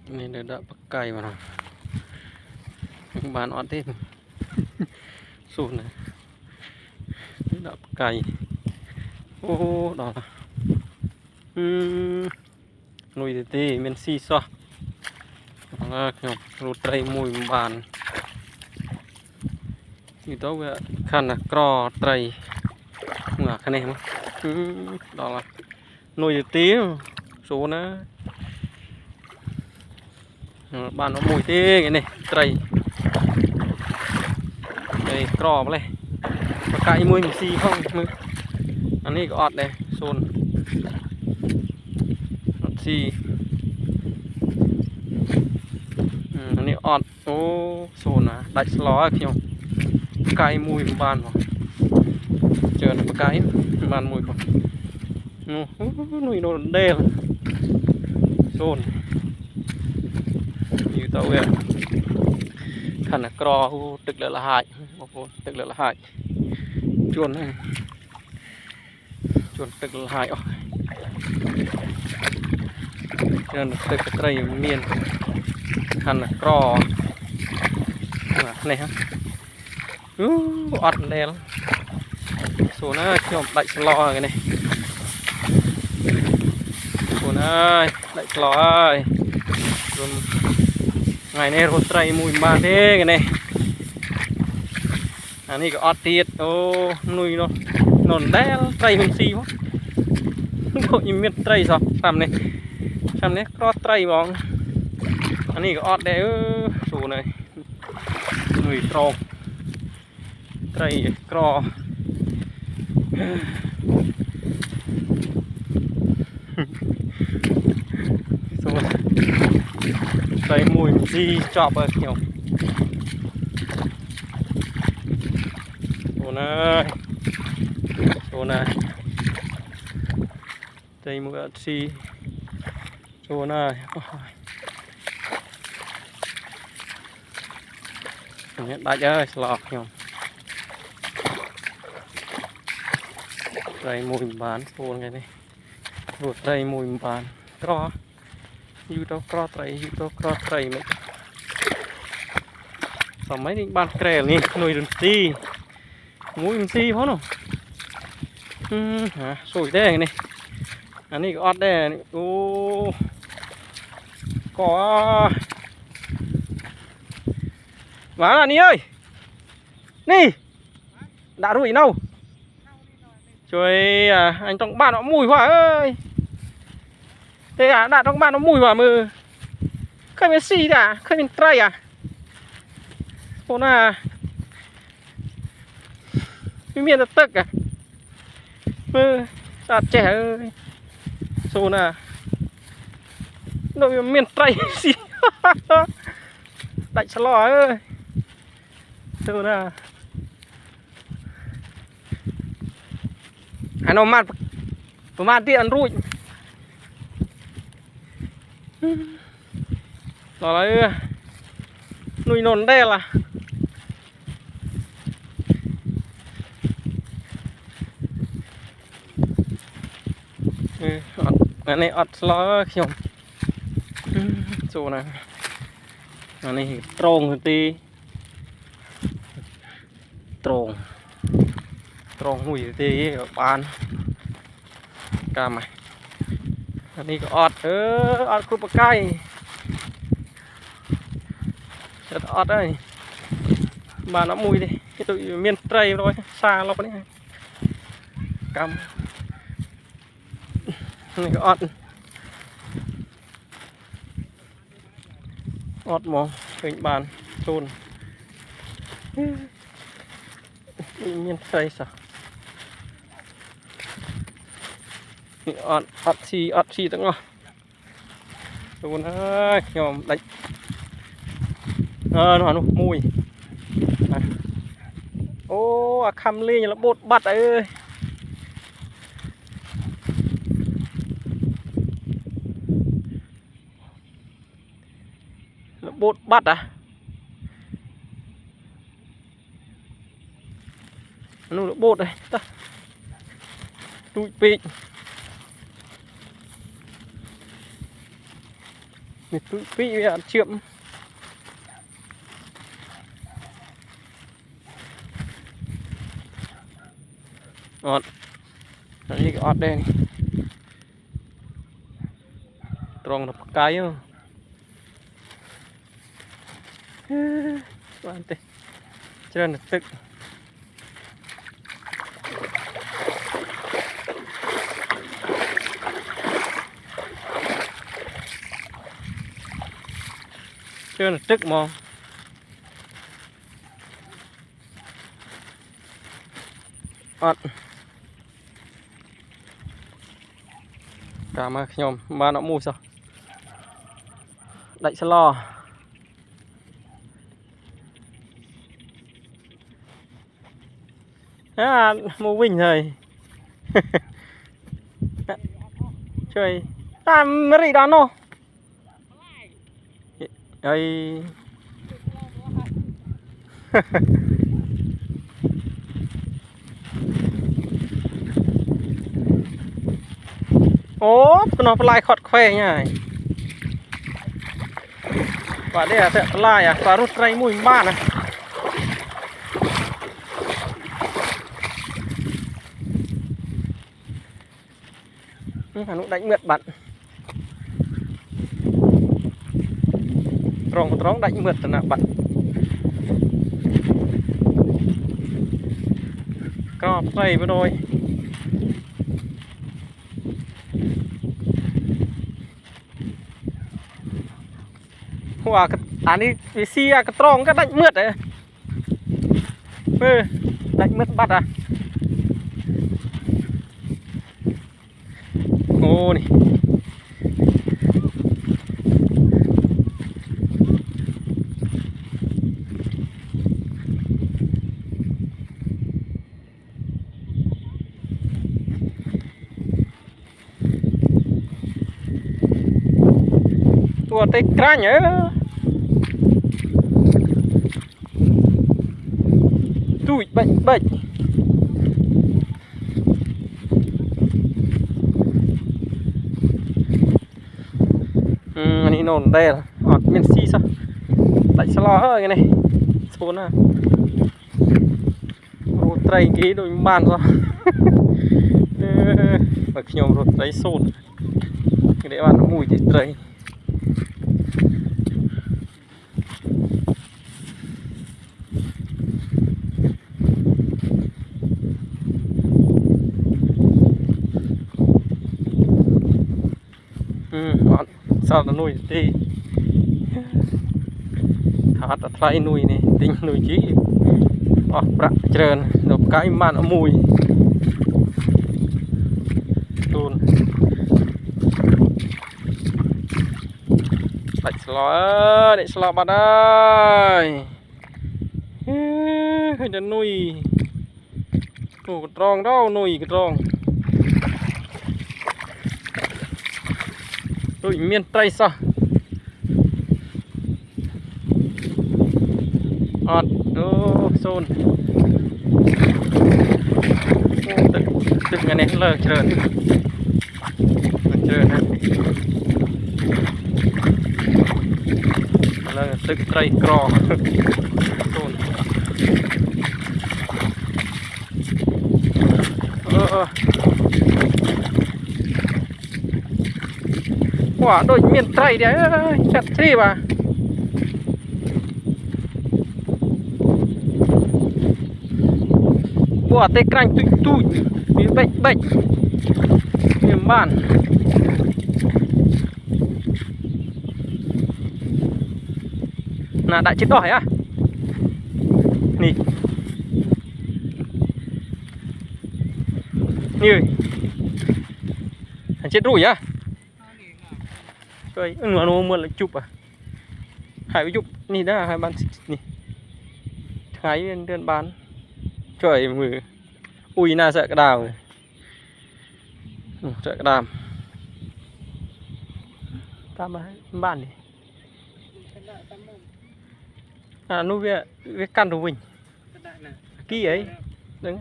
nên để đỡ bắt cày vào bán ọt thêm sùn này đỡ bắt cày ô đó là nuôi thì mình xì xoa là lụt tray mùi bàn như tao vậy khăn là cò tray ngả khăn này mà đó là nuôi tí số nó bàn nó mùi thế cái này tray đây cò vào đây có cái mùi mình xì không anh ấy có ọt đây xôn xì anh ấy ọt ô xôn à đại ló kiểu cái mùi bàn vào chờ nó cái bàn mùi vào nuôi nó đê là xôn như tao vậy khăn là cò tức là hại tức là hại chuồn này chuồn tức là hại cho nên tức cái cây miên khăn là cò này ha ọt đen số nó chồng đại lo cái này số nó đại lo ơi ngày nay rốt tray mùi ba thế cái này anh ấy có ọt tiệt ô nuôi nó nổn đen tray mình xì quá đội miền tray sao làm này có tray bóng anh ấy có ọt đấy số này nuôi trâu tray cò số tray mùi gì chọc ở kiểu số này tray mùi gì số này hiện đại ơi lọt nhom tray mùi bán phun cái này ruột tray mùi bán cò YouTube cò tray mấy còn mấy những bàn kè này nuôi đừng xì mũi đừng xì phó nó sủi thế này anh ấy có ọt đây này ô có vả là ní ơi ní đã đuổi đâu trời anh trong bạn nó mùi quá ơi thế à đã trong bạn nó mùi quá mơ khơi bên xì à khơi bên tray à cô na miền đất tức à mơ đạt trẻ ơi xô na đội miền tray xì đại xa lò ơi xô na anh nó mát đi ăn rụi đó là nuôi nón đe là anh này ọt lo không số này anh này tròn thì tròn mùi thì bán cam này anh này có ọt ọt cục cay rất ọt đây mà nó mùi đi cái tụi miền tây rồi xa lắm đấy cam này có ọt mò hình bàn trôn miền tây sao ọt xì tao ngon trôn ơi nhom đánh nó mùi ô khăm ly là bột bát ơi là bột bát à nó là bột này ta tụi pịnh Mệt bị ăn chiệm. Ọt. Nó như cái ọt đây này. Tròn là cái không? Bạn tê. Cho nên là tức. Chưa là tức mà ọt cảm ơn nhóm ba nó mua sao đậy xe lo mua bình rồi chơi ta mới đi đón nó ơi ố nó lại khọt khoe nha và đây là sẽ lại à và rút ray mùi ba này nó đánh mượt bạn tròn đánh mượt là bạn có ray với đôi hoa cái đi vì xi cái tròn cái đánh mượt đấy đánh mượt bắt à ô này tua tay cá nhớ tui bệnh anh đi nôn đây là ọt miền xi sao tại sao lo hơi cái này xuống à rút tray cái đôi bàn rồi và khi nhau rút tray sồn cái đấy bạn nó mùi thì tray sao nó nuôi đi hạt ở thay nuôi này tính nuôi chí bạc trơn đột cái mà nó mùi luôn để slo bạn ơi hơi để nuôi cái tròn đâu nuôi cái tròn tôi miền tây sao ọt xôn tức ngày này lờ trơn này lờ tức tây cò xôn quả đôi miền tây đấy chặt thế mà quả tê canh tui bị bệnh miền bản là đại chết đỏ á nì như chết rủi á trời nó mưa lại chụp à hai cái chụp nì đó hai bạn nì hai đơn bán trời mười ui na sợ cái đào này sợ cái đàm tam bạn đi nuôi về căn của mình ký ấy đứng